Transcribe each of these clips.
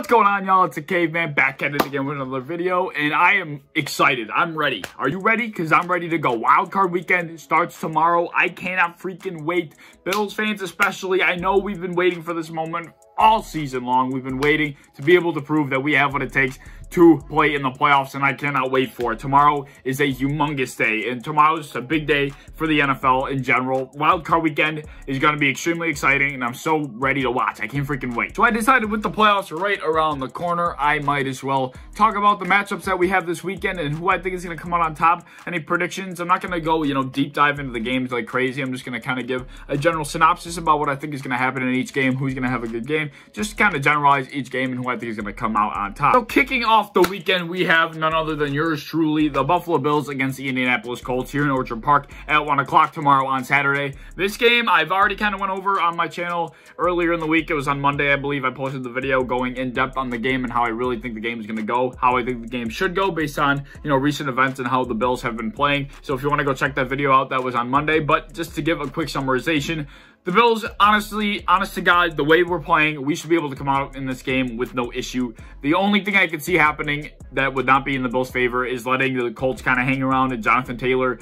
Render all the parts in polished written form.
What's going on, y'all? It's a Caveman back at it again with another video, and I am excited. I'm ready. Are you ready? Because I'm ready to go. Wildcard weekend starts tomorrow. I cannot freaking wait. Bills fans especially, I know we've been waiting for this moment all season long. We've been waiting to be able to prove that we have what it takes to play in the playoffs, and I cannot wait for it. Tomorrow is a humongous day, and tomorrow is a big day for the NFL in general. Wildcard weekend is going to be extremely exciting, and I'm so ready to watch. I can't freaking wait. So I decided with the playoffs right around the corner, I might as well talk about the matchups that we have this weekend and who I think is going to come out on top. Any predictions? I'm not going to go, deep dive into the games like crazy. I'm just going to kind of give a general synopsis about what I think is going to happen in each game, who's going to have a good game, just kind of generalize each game and who I think is going to come out on top. So kicking off the weekend, we have none other than yours truly, the Buffalo Bills against the Indianapolis Colts here in Orchard Park at 1 o'clock tomorrow on Saturday. This game, I've already kind of went over on my channel earlier in the week. It was on Monday, I believe. I posted the video going in depth on the game and how I really think the game is going to go, how I think the game should go based on, recent events and how the Bills have been playing. So if you want to go check that video out, that was on Monday. But just to give a quick summarization, the Bills, honestly, honest to God, the way we're playing, we should be able to come out in this game with no issue. The only thing I could see happening that would not be in the Bills' favor is letting the Colts kind of hang around and Jonathan Taylor,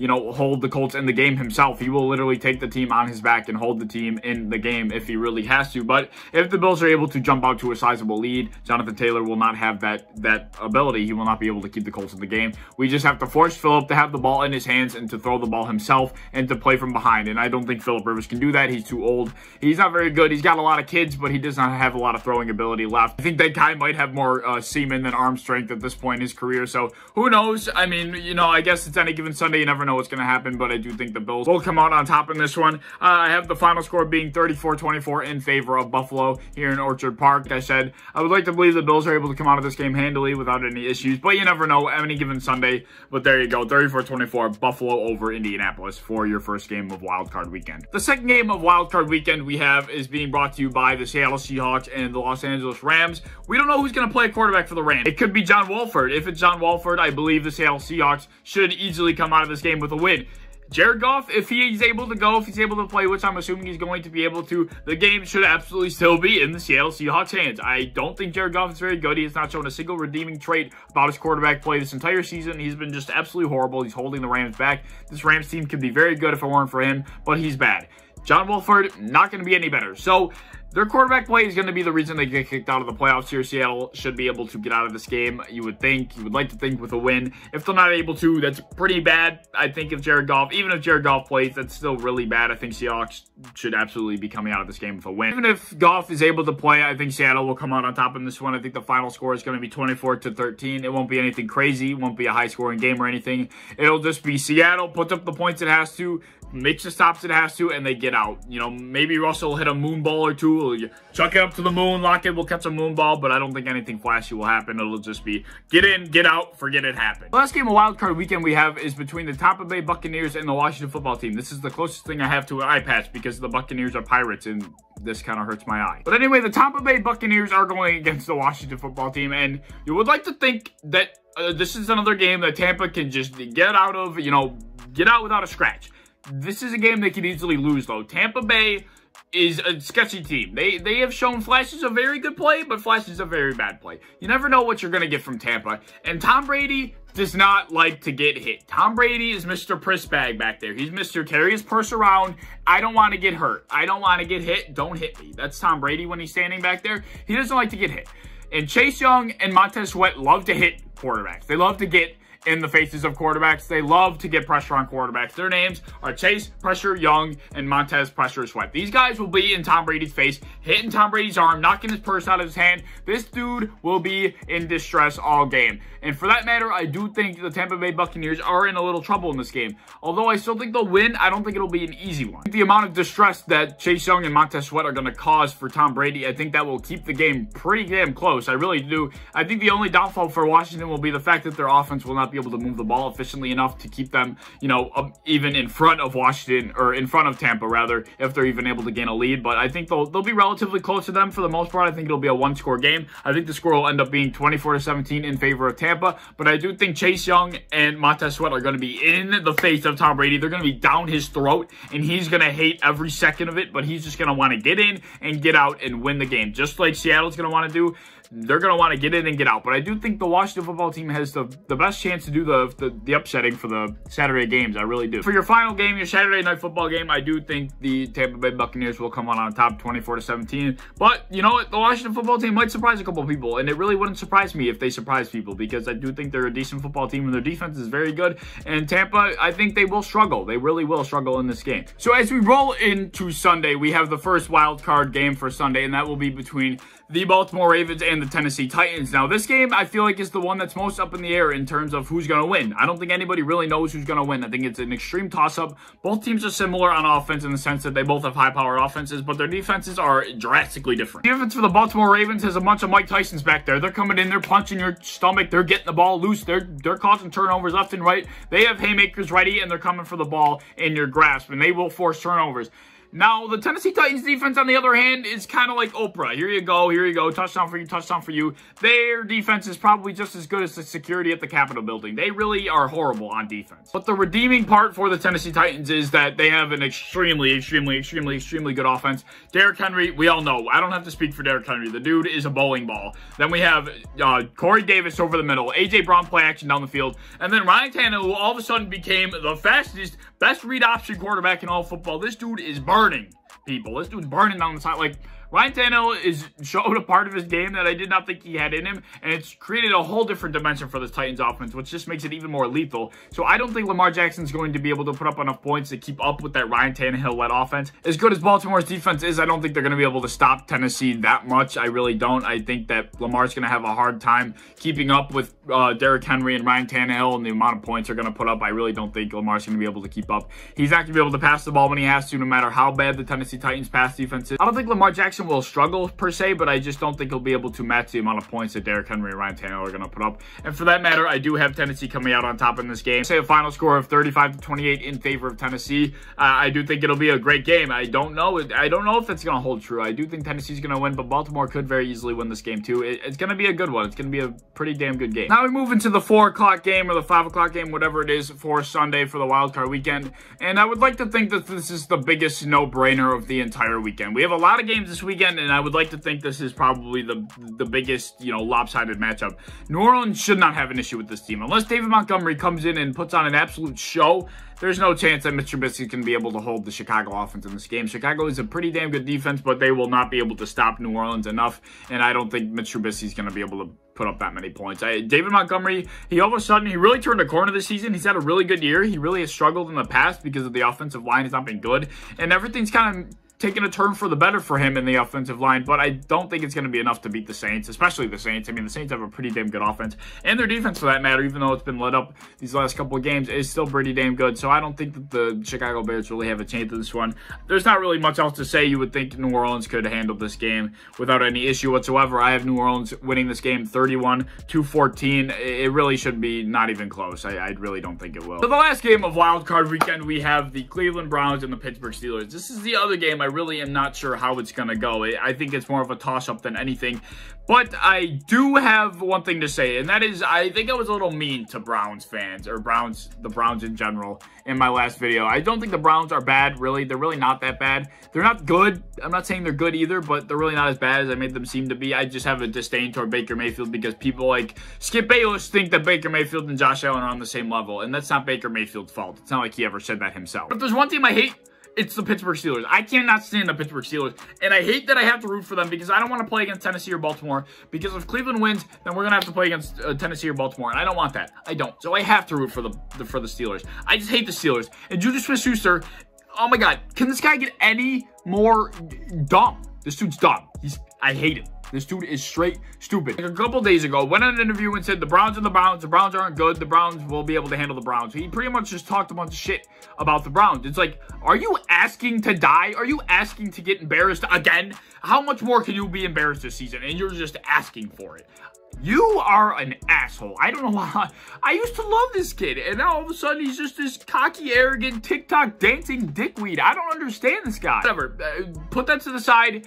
hold the Colts in the game himself. He will literally take the team on his back and hold the team in the game if he really has to. But if the Bills are able to jump out to a sizable lead, Jonathan Taylor will not have that ability. He will not be able to keep the Colts in the game. We just have to force Phillip to have the ball in his hands and to throw the ball himself and to play from behind. And I don't think Phillip Rivers can do that. He's too old. He's not very good. He's got a lot of kids, but he does not have a lot of throwing ability left. I think that guy might have more semen than arm strength at this point in his career. So who knows? I mean, I guess it's any given Sunday. You never know what's going to happen, but I do think the Bills will come out on top in this one. I have the final score being 34-24 in favor of Buffalo here in Orchard Park. Like I said, I would like to believe the Bills are able to come out of this game handily without any issues, but you never know any given Sunday. But there you go, 34-24, Buffalo over Indianapolis for your first game of Wildcard weekend. The second game of Wildcard weekend we have is being brought to you by the Seattle Seahawks and the Los Angeles Rams. We don't know who's going to play quarterback for the Rams. It could be John Wolford. If it's John Wolford, I believe the Seattle Seahawks should easily come out of this game with a win. Jared Goff, if he's able to go, if he's able to play, which I'm assuming he's going to be able to, the game should absolutely still be in the Seattle Seahawks' hands. I don't think Jared Goff is very good. He has not shown a single redeeming trait about his quarterback play this entire season. He's been just absolutely horrible. He's holding the Rams back. This Rams team could be very good if it weren't for him, but he's bad. John Wolford, not going to be any better. So their quarterback play is going to be the reason they get kicked out of the playoffs here. Seattle should be able to get out of this game, you would think. You would like to think with a win. If they're not able to, that's pretty bad. I think if Jared Goff, even if Jared Goff plays, that's still really bad. I think Seahawks should absolutely be coming out of this game with a win. Even if Goff is able to play, I think Seattle will come out on top in this one. I think the final score is going to be 24-13. It won't be anything crazy. It won't be a high-scoring game or anything. It'll just be Seattle puts up the points it has to, makes the stops it has to, and they get out. Maybe Russell will hit a moon ball or two. Or chuck it up to the moon, Lockett will catch a moon ball, but I don't think anything flashy will happen. It'll just be get in, get out, forget it happened. The last game of Wildcard weekend we have is between the Tampa Bay Buccaneers and the Washington football team. This is the closest thing I have to an eye patch because the Buccaneers are Pirates, and this kind of hurts my eye. But anyway, the Tampa Bay Buccaneers are going against the Washington football team, and you would like to think that this is another game that Tampa can just get out of, get out without a scratch. This is a game they could easily lose, though. Tampa Bay is a sketchy team. They have shown flashes of very good play, but flashes of very bad play. You never know what you're going to get from Tampa. And Tom Brady does not like to get hit. Tom Brady is Mr. Priss Bag back there. He's Mr. Carry his purse around. I don't want to get hurt. I don't want to get hit. Don't hit me. That's Tom Brady when he's standing back there. He doesn't like to get hit. And Chase Young and Montez Sweat love to hit quarterbacks. They love to get in the faces of quarterbacks. They love to get pressure on quarterbacks. Their names are Chase Pressure Young and Montez Pressure Sweat. These guys will be in Tom Brady's face, hitting Tom Brady's arm, knocking his purse out of his hand. This dude will be in distress all game. And for that matter, I do think the Tampa Bay Buccaneers are in a little trouble in this game. Although I still think they'll win, I don't think it'll be an easy one. The amount of distress that Chase Young and Montez Sweat are going to cause for Tom Brady, I think that will keep the game pretty damn close. I really do. I think the only downfall for Washington will be the fact that their offense will not be able to move the ball efficiently enough to keep them, you know, even in front of Washington, or in front of Tampa, rather, if they're even able to gain a lead. But I think they'll be relatively close to them for the most part. I think it'll be a one-score game. I think the score will end up being 24-17 in favor of Tampa. But I do think Chase Young and Montez Sweat are going to be in the face of Tom Brady. They're going to be down his throat, and he's going to hate every second of it, but he's just going to want to get in and get out and win the game, just like Seattle's going to want to do. They're going to want to get in and get out. But I do think the Washington football team has the best chance to do the upsetting for the Saturday games. I really do. For your final game, your Saturday night football game, I do think the Tampa Bay Buccaneers will come on top 24-17. But you know what? The Washington football team might surprise a couple of people, and it really wouldn't surprise me if they surprise people, because I do think they're a decent football team and their defense is very good. And Tampa, I think they will struggle. They really will struggle in this game. So as we roll into Sunday, we have the first wild card game for Sunday, and that will be between the Baltimore Ravens and the Tennessee Titans. Now, this game, I feel like, is the one that's most up in the air in terms of who's going to win. I don't think anybody really knows who's going to win. I think it's an extreme toss-up. Both teams are similar on offense in the sense that they both have high-powered offenses, but their defenses are drastically different. The defense for the Baltimore Ravens has a bunch of Mike Tysons back there. They're coming in, they're punching your stomach, they're getting the ball loose, they're causing turnovers left and right. They have haymakers ready, and they're coming for the ball in your grasp, and they will force turnovers. Now, the Tennessee Titans defense, on the other hand, is kind of like Oprah. Here you go, touchdown for you, touchdown for you. Their defense is probably just as good as the security at the Capitol building. They really are horrible on defense. But the redeeming part for the Tennessee Titans is that they have an extremely good offense. Derrick Henry, we all know. I don't have to speak for Derrick Henry. The dude is a bowling ball. Then we have Corey Davis over the middle, A.J. Brown play action down the field, and then Ryan Tannehill, who all of a sudden became the fastest, best read option quarterback in all football. This dude is burning people. This dude's burning down the side. Like, Ryan Tannehill showed a part of his game that I did not think he had in him, and it's created a whole different dimension for this Titans offense, which just makes it even more lethal. So I don't think Lamar Jackson's going to be able to put up enough points to keep up with that Ryan Tannehill-led offense. As good as Baltimore's defense is, I don't think they're going to be able to stop Tennessee that much. I really don't. I think that Lamar's going to have a hard time keeping up with Derrick Henry and Ryan Tannehill and the amount of points they're going to put up. I really don't think Lamar's going to be able to keep up. He's not going to be able to pass the ball when he has to, no matter how bad the Tennessee Titans pass defense is. I don't think Lamar Jackson will struggle per se, but I just don't think he'll be able to match the amount of points that Derrick Henry and Ryan Tannehill are going to put up. And for that matter, I do have Tennessee coming out on top in this game. Say a final score of 35-28 in favor of Tennessee. I do think it'll be a great game. I don't know if that's going to hold true. I do think Tennessee's going to win, but Baltimore could very easily win this game too. It's going to be a good one. It's going to be a pretty damn good game. Now we move into the 4 o'clock game or the 5 o'clock game, whatever it is, for Sunday for the wild card weekend. And I would like to think that this is the biggest no-brainer of the entire weekend. We have a lot of games this weekend, and I would like to think this is probably the biggest, you know, lopsided matchup. New Orleans should not have an issue with this team. Unless David Montgomery comes in and puts on an absolute show, there's no chance that Mr. Trubisky can be able to hold the Chicago offense in this game. Chicago is a pretty damn good defense, but they will not be able to stop New Orleans enough, and I don't think Mr. Trubisky is going to be able to put up that many points. David Montgomery, he all of a sudden, he really turned a corner this season. He's had a really good year. He really has struggled in the past because of the offensive line has not been good, and everything's kind of taking a turn for the better for him in the offensive line, but I don't think it's going to be enough to beat the Saints, especially the Saints. I mean, the Saints have a pretty damn good offense, and their defense, for that matter, even though it's been let up these last couple of games, is still pretty damn good. So I don't think that the Chicago Bears really have a chance in this one. There's not really much else to say. You would think New Orleans could handle this game without any issue whatsoever. I have New Orleans winning this game 31-14. It really should be not even close. I really don't think it will. So the last game of Wild Card Weekend, we have the Cleveland Browns and the Pittsburgh Steelers. This is the other game I really am not sure how it's going to go. I think it's more of a toss-up than anything. But I do have one thing to say, and that is I think I was a little mean to Browns fans, or the Browns in general, in my last video. I don't think the Browns are bad, really. They're really not that bad. They're not good. I'm not saying they're good either, but they're really not as bad as I made them seem to be. I just have a disdain toward Baker Mayfield because people like Skip Bayless think that Baker Mayfield and Josh Allen are on the same level, and that's not Baker Mayfield's fault. It's not like he ever said that himself. But if there's one team I hate, it's the Pittsburgh Steelers. I cannot stand the Pittsburgh Steelers, and I hate that I have to root for them because I don't want to play against Tennessee or Baltimore, because if Cleveland wins, then we're going to have to play against Tennessee or Baltimore, and I don't want that. I don't. So I have to root for the Steelers. I just hate the Steelers. And Juju Smith-Schuster, oh my God, can this guy get any more dumb? This dude's dumb. I hate him. This dude is straight stupid. Like a couple days ago, went on an interview and said the Browns are the Browns. The Browns aren't good. The Browns will be able to handle the Browns. He pretty much just talked a bunch of shit about the Browns. It's like, are you asking to die? Are you asking to get embarrassed again? How much more can you be embarrassed this season? And you're just asking for it. You are an asshole. I don't know why. I used to love this kid, and now all of a sudden he's just this cocky, arrogant, TikTok dancing dickweed. I don't understand this guy. Whatever. Put that to the side.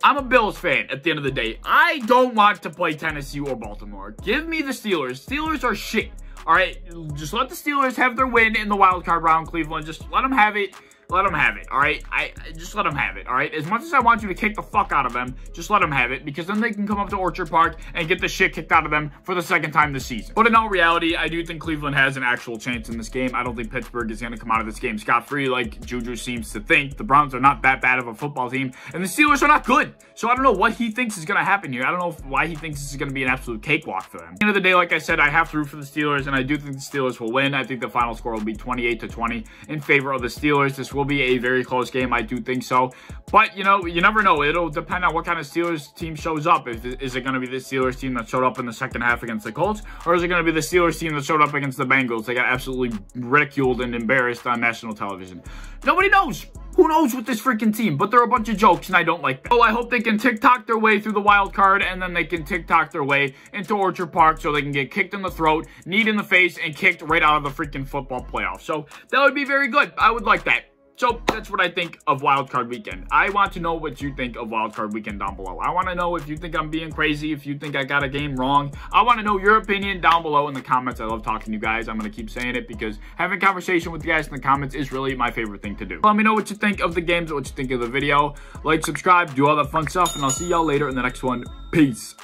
I'm a Bills fan at the end of the day. I don't want to play Tennessee or Baltimore. Give me the Steelers. Steelers are shit. All right? Just let the Steelers have their win in the wild card round, Cleveland. Just let them have it. Let them have it, all right? Just let them have it, all right? As much as I want you to kick the fuck out of them, just let them have it, because then they can come up to Orchard Park and get the shit kicked out of them for the second time this season. But in all reality, I do think Cleveland has an actual chance in this game. I don't think Pittsburgh is going to come out of this game scot-free like Juju seems to think. The Browns are not that bad of a football team, and the Steelers are not good. So I don't know what he thinks is going to happen here. I don't know why he thinks this is going to be an absolute cakewalk for them. At the end of the day, like I said, I have to root for the Steelers, and I do think the Steelers will win. I think the final score will be 28-20 in favor of the Steelers. This will be a very close game. I do think so. But, you know, you never know. It'll depend on what kind of Steelers team shows up. Is it going to be the Steelers team that showed up in the second half against the Colts? Or is it going to be the Steelers team that showed up against the Bengals? They got absolutely ridiculed and embarrassed on national television. Nobody knows. Who knows with this freaking team? But they're a bunch of jokes, and I don't like that. Oh, I hope they can TikTok their way through the wild card, and then they can TikTok their way into Orchard Park so they can get kicked in the throat, kneed in the face, and kicked right out of the freaking football playoff. So that would be very good. I would like that. So that's what I think of Wildcard Weekend. I want to know what you think of Wildcard Weekend down below. I want to know if you think I'm being crazy, if you think I got a game wrong. I want to know your opinion down below in the comments. I love talking to you guys. I'm going to keep saying it because having a conversation with you guys in the comments is really my favorite thing to do. Let me know what you think of the games, what you think of the video. Like, subscribe, do all that fun stuff, and I'll see y'all later in the next one. Peace.